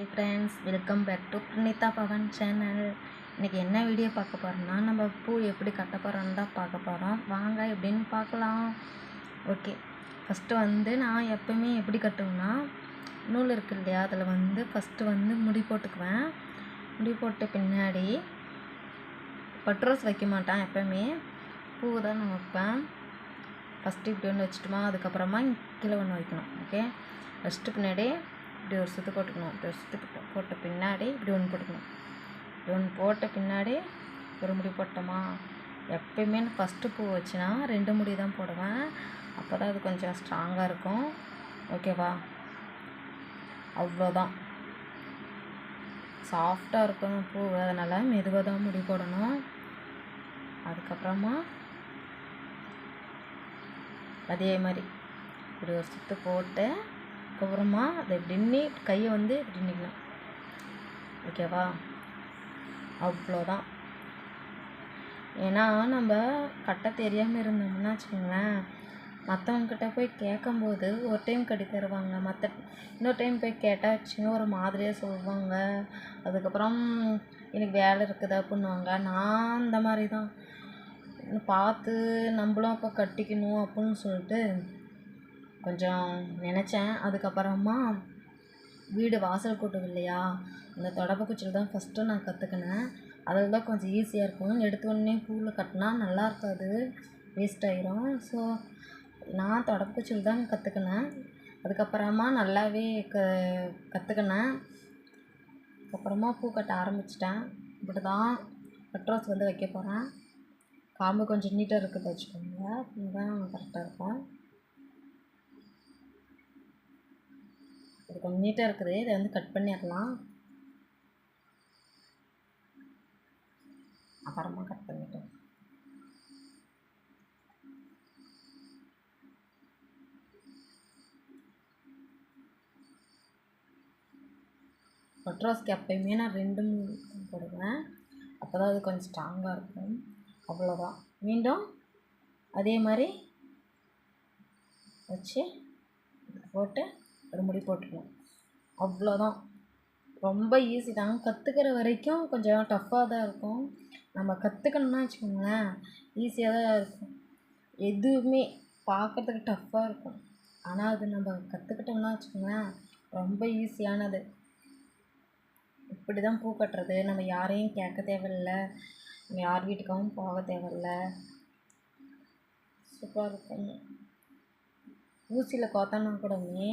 Hi friends, welcome back to Praneetha Pavan channel. இன்றைக்கி என்ன video பார்க்க போகிறோம்னா, நம்ம பூ எப்படி கட்ட போகிறோன்னு தான் பார்க்க போகிறோம். வாங்க எப்படின்னு பார்க்கலாம். ஓகே, ஃபஸ்ட்டு நான் எப்போவுமே எப்படி கட்டுவேன்னா, நூல் இருக்கு இல்லையா, அதில் ஃபஸ்ட்டு முடி போட்டுக்குவேன். முடி போட்ட பின்னாடி பட்ரோஸ் வைக்க மாட்டேன், எப்போவுமே பூ தான் நான் வைப்பேன். ஃபஸ்ட்டு இப்படி ஒன்று வச்சுட்டுமா, அதுக்கப்புறமா கீழே ஒன்று வைக்கணும். ஓகே, ஃபஸ்ட்டு பின்னாடி இப்படி ஒரு சுற்று போட்டுக்கணும். இப்படி ஒரு சுற்று போட்ட பின்னாடி இப்படி ஒன்று போட்டுக்கணும். இப்படி ஒன்று போட்ட பின்னாடி ஒரு முடி போட்டோமா. எப்பயுமே நான் ஃபஸ்ட்டு பூ வச்சுன்னா 2 முடி தான் போடுவேன். அப்போ தான் அது கொஞ்சம் ஸ்ட்ராங்காக இருக்கும். ஓகேவா? அவ்வளோதான், சாஃப்டாக இருக்கும் பூ. அதனால் மெதுவாக தான் முடி போடணும். அதுக்கப்புறமா அதே மாதிரி இப்படி ஒரு சுற்று போட்டு அதுக்கப்புறமா அதை இப்படின்னு கையை இப்படி நிற்கணும். ஓகேவா? அவ்வளோதான். ஏன்னா நம்ம கட்ட தெரியாமல் இருந்தோம்னா வச்சுக்கோங்களேன், மற்றவங்கக்கிட்ட போய் கேட்கும்போது ஒரு டைம் கட்டி தருவாங்க, இன்னொரு டைம் போய் கேட்டால் வச்சுங்க ஒரு மாதிரியாக சொல்லுவாங்க. அதுக்கப்புறம் எனக்கு வேலை இருக்குது அப்படின்னுவாங்க. நான் அந்த மாதிரி தான் பார்த்து நம்மளும் அப்போ கட்டிக்கணும் அப்படின்னு சொல்லிட்டு கொஞ்சம் நினச்சேன். அதுக்கப்புறமா வீடு வாசல் கூட்டுது இல்லையா, அந்த தொடப்ப குச்சியில் தான் ஃபஸ்ட்டு நான் கற்றுக்கினேன். அதில் தான் கொஞ்சம் ஈஸியாக இருக்கும். எடுத்தோடனே பூவில் கட்டினா நல்லா இருக்காது, வேஸ்ட் ஆகிரும். ஸோ நான் தொடப்ப குச்சியில் தான் கற்றுக்கினேன். அதுக்கப்புறமா நல்லாவே கற்றுக்கினேன். அதுக்கப்புறமா பூ கட்ட ஆரம்பிச்சிட்டேன். இப்படி தான் பட்ரோஸ் வைக்க போகிறேன். காம்பு கொஞ்சம் நீட்டாக இருக்குது வச்சுக்கோங்க, இதுதான் கரெக்டாக இருக்கும். இது கொஞ்சம் நீட்டாக இருக்குது, இதை கட் பண்ணிடலாம். அப்புறமா கட் பண்ணிட்டோம். பட்ரோஸ்க்கு எப்பயுமே நான் 2 போடுவேன். அப்போ தான் அது கொஞ்சம் ஸ்ட்ராங்காக இருக்கும். அவ்வளோதான். மீண்டும் அதே மாதிரி வச்சு போட்டு ஒரு முடி போட்டுக்கணும். அவ்வளோதான், ரொம்ப ஈஸி தான். கற்றுக்கிற வரைக்கும் கொஞ்சம் டஃப்பாக தான் இருக்கும். நம்ம கற்றுக்கணுன்னா வச்சுக்கோங்களேன், ஈஸியாக தான் இருக்கும். எதுவுமே பார்க்குறதுக்கு டஃப்பாக இருக்கும், ஆனால் அது நம்ம கற்றுக்கிட்டோம்னா வச்சுக்கோங்களேன் ரொம்ப ஈஸியானது. இப்படி தான் பூ கட்டுறது. நம்ம யாரையும் கேட்க தேவையில்லை, நம்ம யார் வீட்டுக்காகவும் போக தேவையில்லை. சூப்பராக இருக்கும். ஊசியில் கோத்தனா கூடமே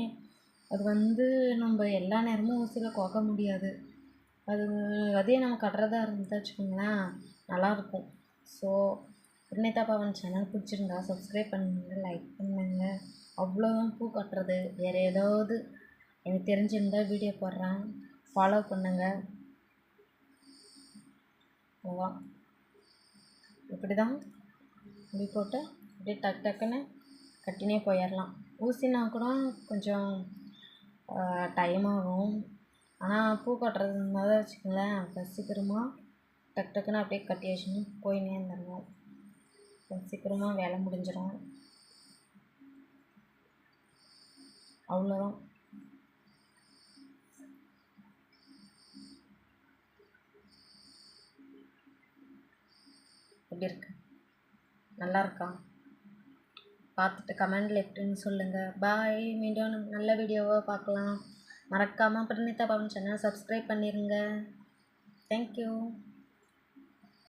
அது நம்ம எல்லா நேரமும் ஊசியில் கோக்க முடியாது. அதே நம்ம கட்டுறதா இருந்தால் வச்சுக்கோங்களேன் நல்லாயிருக்கும். ஸோ பிரணீதா பவன் சேனல் பிடிச்சிருந்தா சப்ஸ்கிரைப் பண்ணுங்கள், லைக் பண்ணுங்கள். அவ்வளோதான் பூ கட்டுறது. வேறு ஏதாவது எனக்கு தெரிஞ்சிருந்தால் வீடியோ போடுறேன், ஃபாலோ பண்ணுங்கள். ஓவா, இப்படி தான் முடி போட்டு அப்படியே டக்குன்னு கட்டினே போயிடலாம். ஊசினா கூட கொஞ்சம் டைம் ஆகும், ஆனால் பூ கட்டுறதுனால வச்சுக்கோங்களேன் சீக்கிரமாக டக்குன்னு அப்படியே கட்டி வச்சுன்னு போயினே இருந்துடணும். சீக்கிரமாக வேலை முடிஞ்சிடும். அவ்வளோதான். எப்படி இருக்கு? நல்லா இருக்கா? பார்த்துட்டு கமெண்டில் எப்படின்னு சொல்லுங்கள். பாய். மீண்டும் நல்ல வீடியோவாக பார்க்கலாம். மறக்காமல் பிரணீதா பவன் சேனல் சப்ஸ்கிரைப் பண்ணிடுங்க. தேங்க்யூ.